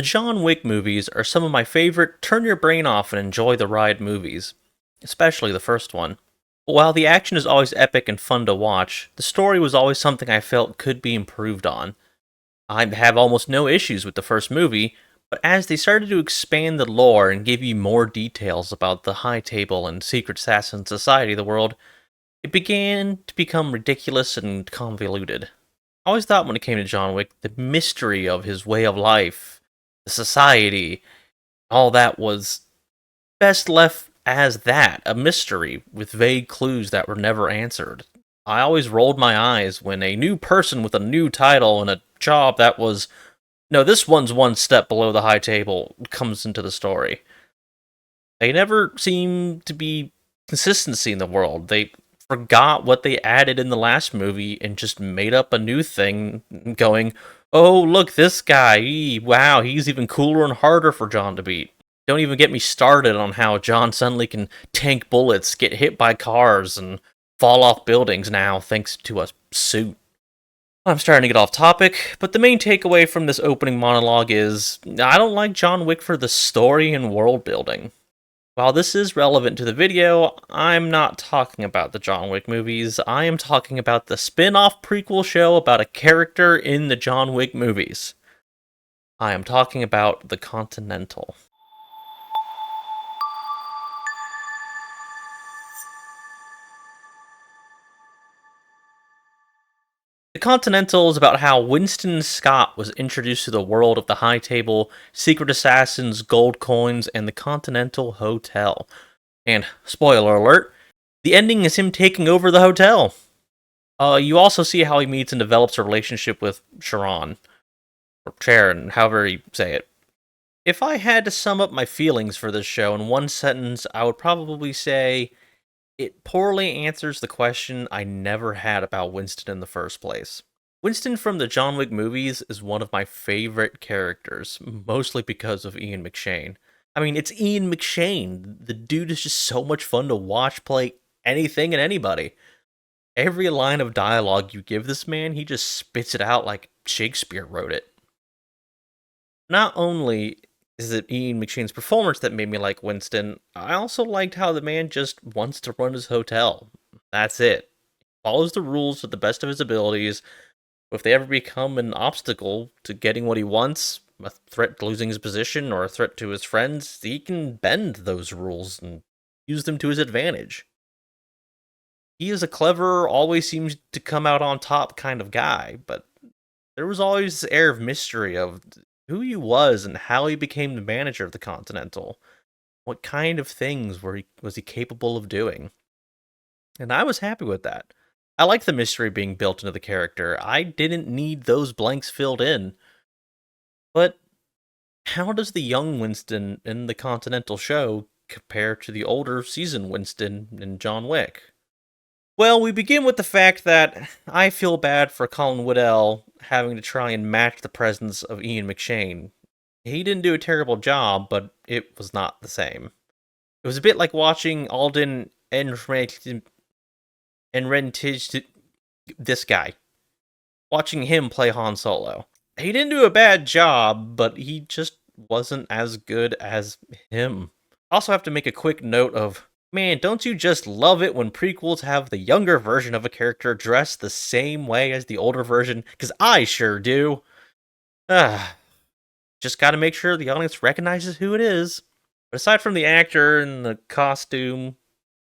The John Wick movies are some of my favorite turn your brain off and enjoy the ride movies, especially the first one. While the action is always epic and fun to watch, the story was always something I felt could be improved on. I have almost no issues with the first movie, but as they started to expand the lore and give you more details about the High Table and secret assassin society of the world, it began to become ridiculous and convoluted. I always thought when it came to John Wick, the mystery of his way of life, the society, all that was best left as that, a mystery with vague clues that were never answered. I always rolled my eyes when a new person with a new title and a job that was, no, this one's one step below the high table comes into the story. They never seem to be consistency in the world. They forgot what they added in the last movie and just made up a new thing, going, oh, look, this guy, wow, he's even cooler and harder for John to beat. Don't even get me started on how John suddenly can tank bullets, get hit by cars, and fall off buildings now thanks to a suit. I'm starting to get off topic, but the main takeaway from this opening monologue is I don't like John Wick for the story and world building. While this is relevant to the video, I'm not talking about the John Wick movies, I am talking about the spin-off prequel show about a character in the John Wick movies. I am talking about the Continental. The Continental is about how Winston Scott was introduced to the world of the High Table, secret assassins, gold coins, and the Continental Hotel. And, spoiler alert, the ending is him taking over the hotel. You also see how he meets and develops a relationship with Sharon, or Sharon, however you say it. If I had to sum up my feelings for this show in one sentence, I would probably say it poorly answers the question I never had about Winston in the first place. Winston from the John Wick movies is one of my favorite characters, mostly because of Ian McShane. I mean, it's Ian McShane. The dude is just so much fun to watch play anything and anybody. Every line of dialogue you give this man, he just spits it out like Shakespeare wrote it. Not only is it Ian McShane's performance that made me like Winston, I also liked how the man just wants to run his hotel. That's it. Follows the rules to the best of his abilities. If they ever become an obstacle to getting what he wants, a threat to losing his position, or a threat to his friends, he can bend those rules and use them to his advantage. He is a clever, always seems to come out on top kind of guy, but there was always this air of mystery of who he was and how he became the manager of the Continental. What kind of things was he capable of doing? And I was happy with that. I like the mystery being built into the character. I didn't need those blanks filled in. But how does the young Winston in the Continental show compare to the older seasoned Winston in John Wick? Well, we begin with the fact that I feel bad for Colin Woodell having to try and match the presence of Ian McShane. He didn't do a terrible job, but it was not the same. It was a bit like watching Alden Ehrenreich, this guy, watching him play Han Solo. He didn't do a bad job, but he just wasn't as good as him. Also have to make a quick note of, man, don't you just love it when prequels have the younger version of a character dressed the same way as the older version? Because I sure do. Just gotta make sure the audience recognizes who it is. But aside from the actor and the costume,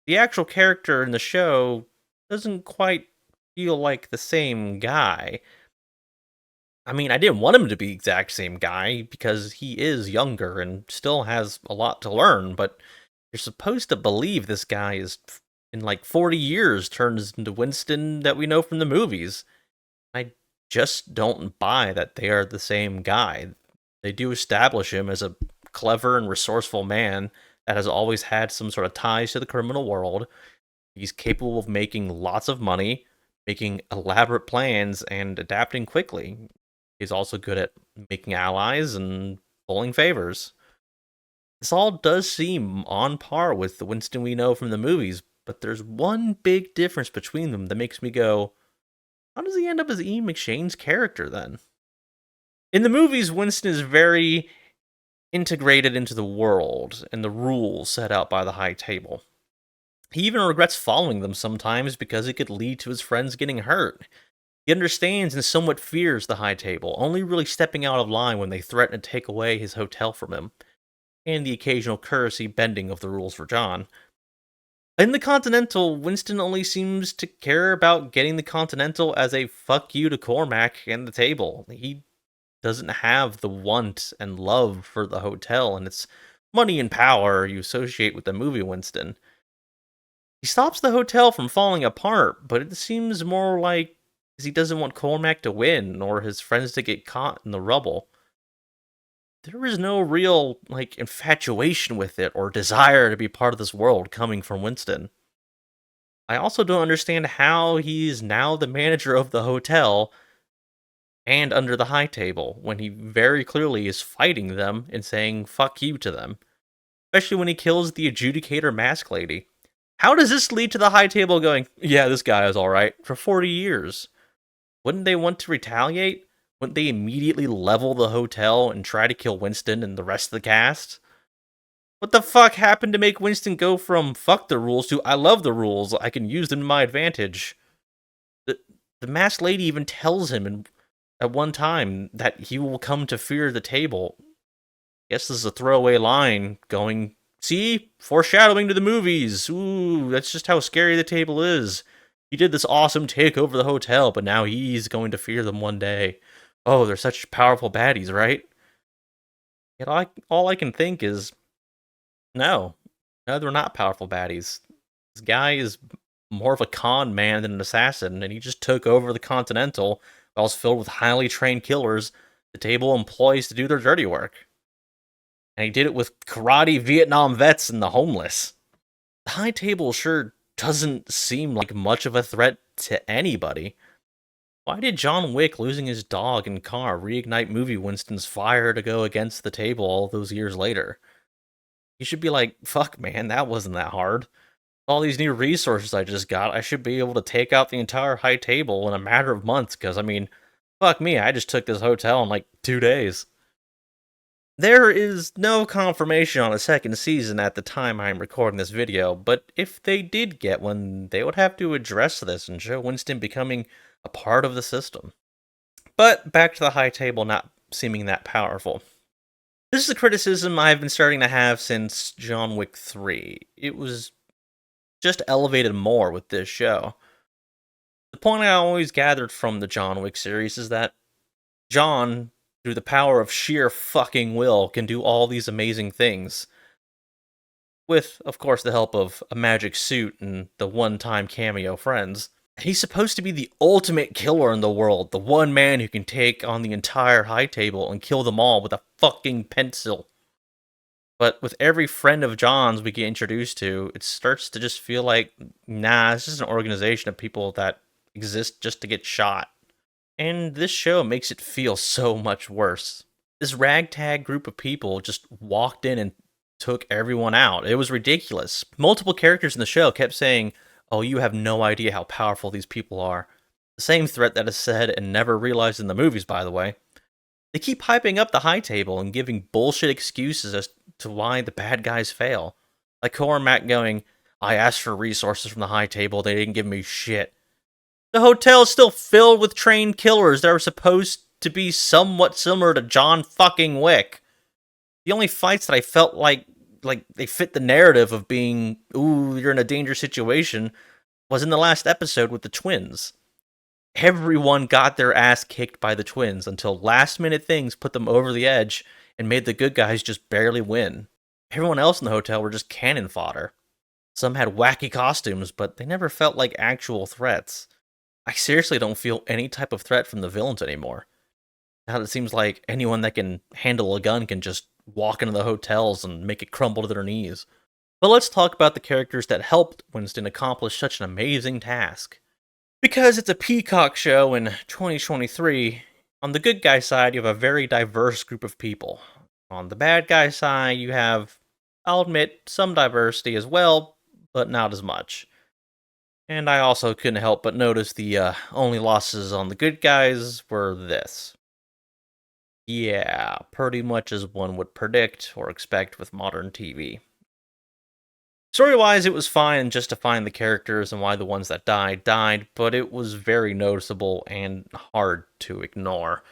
the actual character in the show doesn't quite feel like the same guy. I mean, I didn't want him to be the exact same guy because he is younger and still has a lot to learn, but you're supposed to believe this guy is, in like 40 years, turns into Winston that we know from the movies. I just don't buy that they are the same guy. They do establish him as a clever and resourceful man that has always had some sort of ties to the criminal world. He's capable of making lots of money, making elaborate plans, and adapting quickly. He's also good at making allies and pulling favors. This all does seem on par with the Winston we know from the movies, but there's one big difference between them that makes me go, how does he end up as Ian McShane's character then? In the movies, Winston is very integrated into the world and the rules set out by the High Table. He even regrets following them sometimes because it could lead to his friends getting hurt. He understands and somewhat fears the High Table, only really stepping out of line when they threaten to take away his hotel from him, and the occasional courtesy bending of the rules for John. In the Continental, Winston only seems to care about getting the Continental as a fuck you to Cormac and the table. He doesn't have the want and love for the hotel and its money and power you associate with the movie Winston. He stops the hotel from falling apart, but it seems more like he doesn't want Cormac to win or his friends to get caught in the rubble. There is no real, infatuation with it or desire to be part of this world coming from Winston. I also don't understand how he's now the manager of the hotel and under the High Table when he very clearly is fighting them and saying fuck you to them, especially when he kills the adjudicator mask lady. How does this lead to the High Table going, yeah, this guy is alright, for 40 years? Wouldn't they want to retaliate? Wouldn't they immediately level the hotel and try to kill Winston and the rest of the cast? What the fuck happened to make Winston go from fuck the rules to I love the rules, I can use them to my advantage? The masked lady even tells him at one time that he will come to fear the table. Guess this is a throwaway line going, see? Foreshadowing to the movies. Ooh, that's just how scary the table is. He did this awesome take over the hotel, but now he's going to fear them one day. Oh, they're such powerful baddies, right? Yet all I can think is, no, they're not powerful baddies. This guy is more of a con man than an assassin, and he just took over the Continental while it's filled with highly trained killers the table employs to do their dirty work. And he did it with karate Vietnam vets and the homeless. The High Table sure doesn't seem like much of a threat to anybody. Why did John Wick losing his dog and car reignite movie Winston's fire to go against the table all those years later? He should be like, fuck man, that wasn't that hard. All these new resources I just got, I should be able to take out the entire High Table in a matter of months, because, fuck me, I just took this hotel in 2 days. There is no confirmation on a second season at the time I'm recording this video, but if they did get one, they would have to address this and show Winston becoming a part of the system. But back to the High Table not seeming that powerful. This is a criticism I've been starting to have since John Wick 3. It was just elevated more with this show. The point I always gathered from the John Wick series is that John, through the power of sheer fucking will, can do all these amazing things. With, of course, the help of a magic suit and the one-time cameo friends. He's supposed to be the ultimate killer in the world, the one man who can take on the entire High Table and kill them all with a fucking pencil. But with every friend of John's we get introduced to, it starts to just feel like, nah, it's just an organization of people that exist just to get shot. And this show makes it feel so much worse. This ragtag group of people just walked in and took everyone out. It was ridiculous. Multiple characters in the show kept saying, oh, you have no idea how powerful these people are. The same threat that is said and never realized in the movies, by the way. They keep hyping up the High Table and giving bullshit excuses as to why the bad guys fail. Like Cormac going, I asked for resources from the High Table, they didn't give me shit. The hotel is still filled with trained killers that are supposed to be somewhat similar to John fucking Wick. The only fights that I felt like they fit the narrative of being, ooh, you're in a dangerous situation, was in the last episode with the twins. Everyone got their ass kicked by the twins until last-minute things put them over the edge and made the good guys just barely win. Everyone else in the hotel were just cannon fodder. Some had wacky costumes, but they never felt like actual threats. I seriously don't feel any type of threat from the villains anymore. Now it seems like anyone that can handle a gun can just walk into the hotels and make it crumble to their knees. But let's talk about the characters that helped Winston accomplish such an amazing task. Because it's a Peacock show in 2023, on the good guy side you have a very diverse group of people. On the bad guy side you have, I'll admit, some diversity as well, but not as much. And I also couldn't help but notice the only losses on the good guys were this. Yeah, pretty much as one would predict or expect with modern TV. Story-wise, it was fine justifying the characters and why the ones that died, but it was very noticeable and hard to ignore.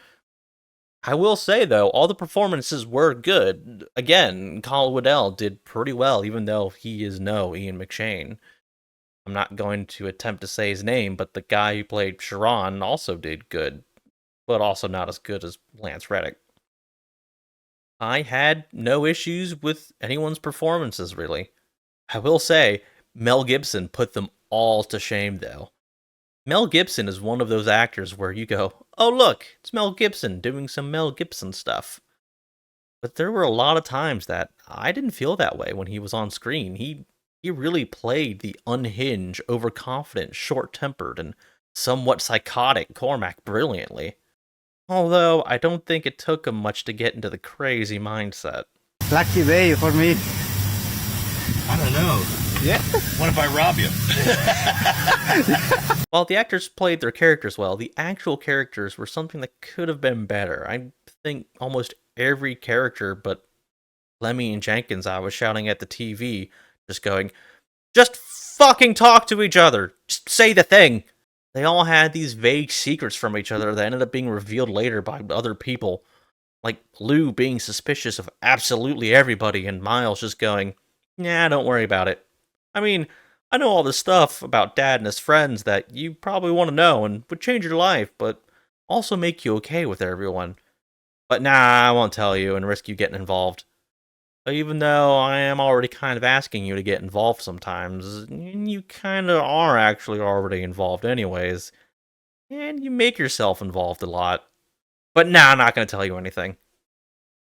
I will say though, all the performances were good. Again, Colin Waddell did pretty well, even though he is no Ian McShane. I'm not going to attempt to say his name, but the guy who played Sharon also did good, but also not as good as Lance Reddick. I had no issues with anyone's performances, really. I will say, Mel Gibson put them all to shame, though. Mel Gibson is one of those actors where you go, oh, look, it's Mel Gibson doing some Mel Gibson stuff. But there were a lot of times that I didn't feel that way when he was on screen. He really played the unhinged, overconfident, short-tempered, and somewhat psychotic Cormac brilliantly. Although I don't think it took him much to get into the crazy mindset. Lucky day for me. I don't know. Yeah. What if I rob you? While the actors played their characters well, the actual characters were something that could have been better. I think almost every character but Lemmy and Jenkins, I was shouting at the TV, just going, just fucking talk to each other. Just say the thing. They all had these vague secrets from each other that ended up being revealed later by other people. Like Lou being suspicious of absolutely everybody, and Miles just going, nah, don't worry about it. I mean, I know all this stuff about Dad and his friends that you probably want to know and would change your life, but also make you okay with everyone. But nah, I won't tell you and risk you getting involved. Even though I am already kind of asking you to get involved sometimes, you kind of are actually already involved anyways, and you make yourself involved a lot. But nah, I'm not going to tell you anything.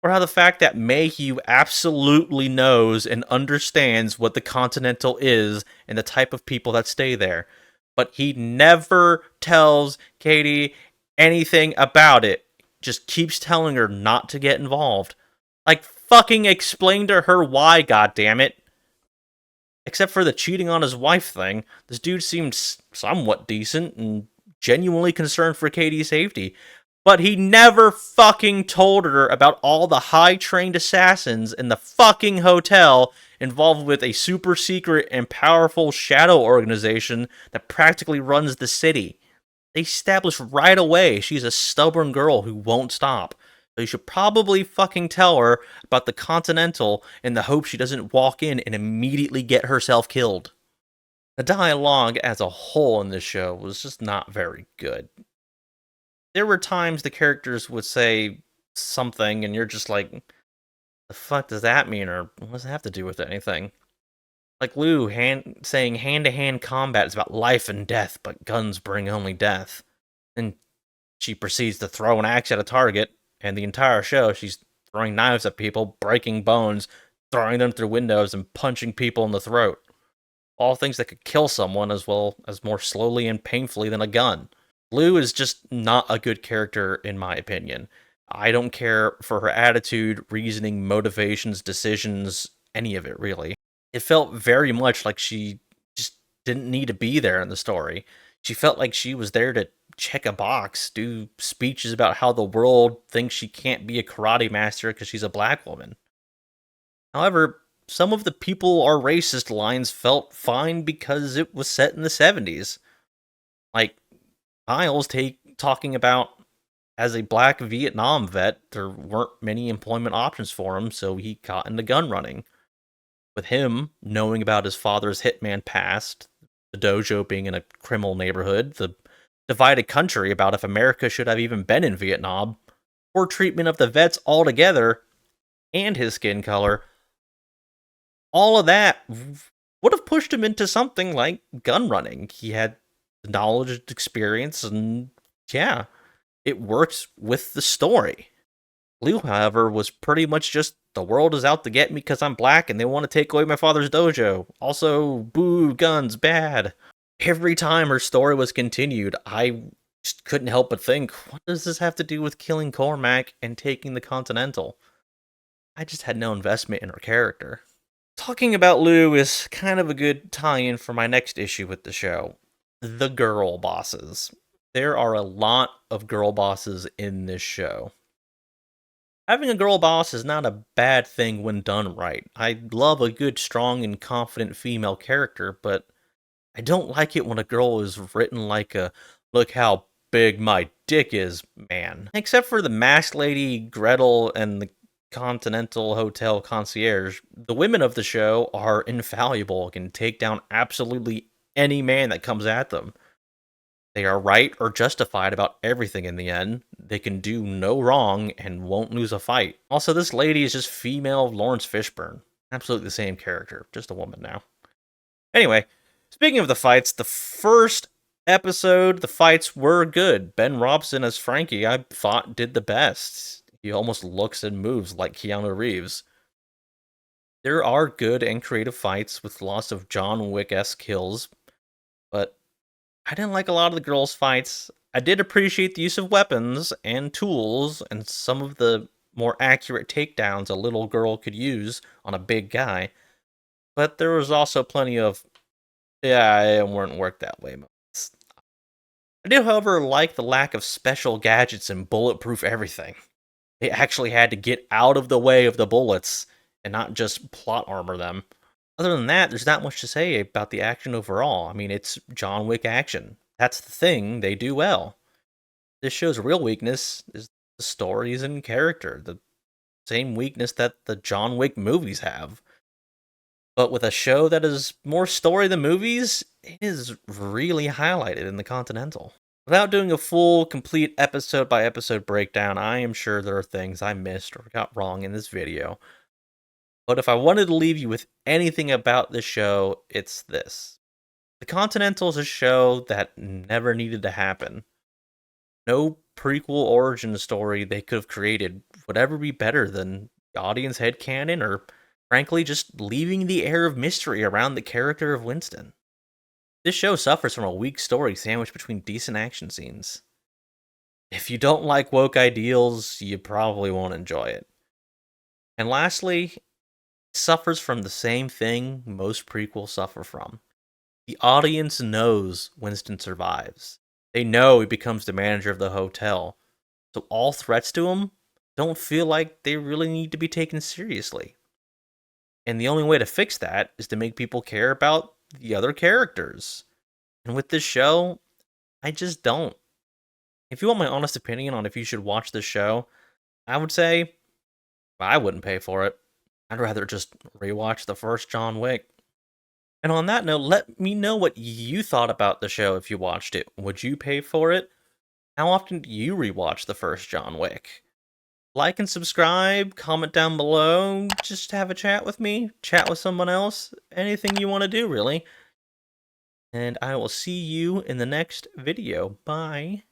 Or how the fact that Mayhew absolutely knows and understands what the Continental is and the type of people that stay there, but he never tells Katie anything about it. Just keeps telling her not to get involved. Like, fucking explain to her why, goddammit. Except for the cheating on his wife thing, this dude seemed somewhat decent and genuinely concerned for Katie's safety. But he never fucking told her about all the high-trained assassins in the fucking hotel involved with a super secret and powerful shadow organization that practically runs the city. They established right away she's a stubborn girl who won't stop. So you should probably fucking tell her about the Continental in the hope she doesn't walk in and immediately get herself killed. The dialogue as a whole in this show was just not very good. There were times the characters would say something and you're just like, the fuck does that mean, or what does it have to do with anything? Like Lou saying hand-to-hand combat is about life and death, but guns bring only death. And she proceeds to throw an axe at a target, and the entire show she's throwing knives at people, breaking bones, throwing them through windows, and punching people in the throat. All things that could kill someone as well as more slowly and painfully than a gun. Lou is just not a good character, in my opinion. I don't care for her attitude, reasoning, motivations, decisions, any of it, really. It felt very much like she just didn't need to be there in the story. She felt like she was there to check a box, do speeches about how the world thinks she can't be a karate master because she's a black woman. However, some of the people are racist lines felt fine because it was set in the 70s. Like, Miles talking about as a black Vietnam vet, there weren't many employment options for him, so he got into gun running. With him knowing about his father's hitman past, the dojo being in a criminal neighborhood, the divided country about if America should have even been in Vietnam, poor treatment of the vets altogether, and his skin color, all of that would have pushed him into something like gun running. He had knowledge, experience, and yeah, it works with the story. Liu, however, was pretty much just, the world is out to get me because I'm black and they want to take away my father's dojo. Also, boo, guns, bad. Every time her story was continued, I just couldn't help but think, what does this have to do with killing Cormac and taking the Continental? I just had no investment in her character. Talking about Lou is kind of a good tie-in for my next issue with the show. The girl bosses. There are a lot of girl bosses in this show. Having a girl boss is not a bad thing when done right. I love a good, strong, and confident female character, but I don't like it when a girl is written like a look how big my dick is man. Except for the masked lady, Gretel, and the Continental Hotel concierge, the women of the show are infallible and can take down absolutely any man that comes at them. They are right or justified about everything in the end. They can do no wrong and won't lose a fight. Also, this lady is just female Lawrence Fishburne. Absolutely the same character, just a woman now. Anyway, speaking of the fights, the first episode, the fights were good. Ben Robson as Frankie, I thought, did the best. He almost looks and moves like Keanu Reeves. There are good and creative fights with lots of John Wick-esque kills, but I didn't like a lot of the girls' fights. I did appreciate the use of weapons and tools and some of the more accurate takedowns a little girl could use on a big guy, but there was also plenty of, yeah, it wouldn't work that way moments. I do, however, like the lack of special gadgets and bulletproof everything. They actually had to get out of the way of the bullets and not just plot armor them. Other than that, there's not much to say about the action overall. I mean, it's John Wick action. That's the thing they do well. This show's real weakness is the stories and character, the same weakness that the John Wick movies have. But with a show that is more story than movies, it is really highlighted in the Continental. Without doing a full, complete episode by episode breakdown, I am sure there are things I missed or got wrong in this video. But if I wanted to leave you with anything about this show, it's this. The Continental is a show that never needed to happen. No prequel origin story they could have created would ever be better than the audience headcanon or, frankly, just leaving the air of mystery around the character of Winston. This show suffers from a weak story sandwiched between decent action scenes. If you don't like woke ideals, you probably won't enjoy it. And lastly, suffers from the same thing most prequels suffer from. The audience knows Winston survives. They know he becomes the manager of the hotel. So all threats to him don't feel like they really need to be taken seriously. And the only way to fix that is to make people care about the other characters. And with this show, I just don't. If you want my honest opinion on if you should watch this show, I would say I wouldn't pay for it. I'd rather just rewatch the first John Wick. And on that note, let me know what you thought about the show if you watched it. Would you pay for it? How often do you rewatch the first John Wick? Like and subscribe, comment down below, just have a chat with me, chat with someone else, anything you want to do, really. And I will see you in the next video. Bye.